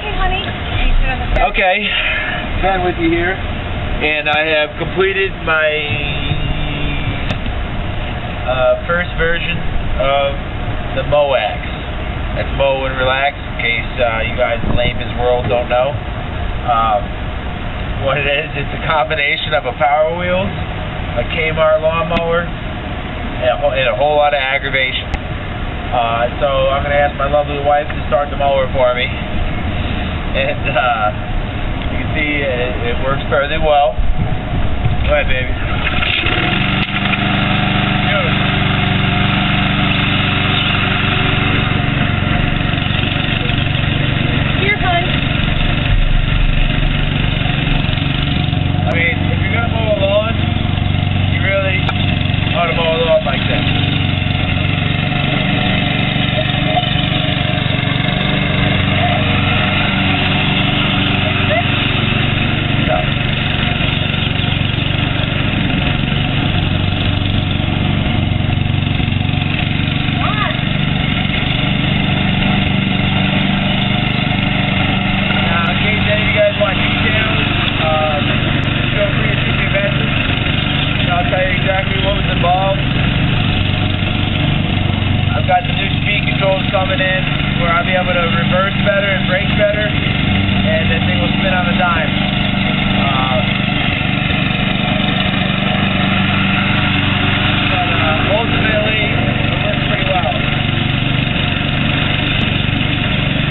Hey, honey. Okay, Ben with you here, and I have completed my first version of the Mower. That's Mow and Relax, in case you guys in layman's world don't know. What it is, it's a combination of a Power Wheels, a Kmart lawnmower, and a whole lot of aggravation. So I'm going to ask my lovely wife to start the mower for me. And you can see it works fairly well. Go ahead, baby. Here, hon. I mean, if you're going to mow a lawn, you really ought to mow a lawn like this. I've got the new speed controls coming in where I'll be able to reverse better and brake better, and that thing will spin on a dime.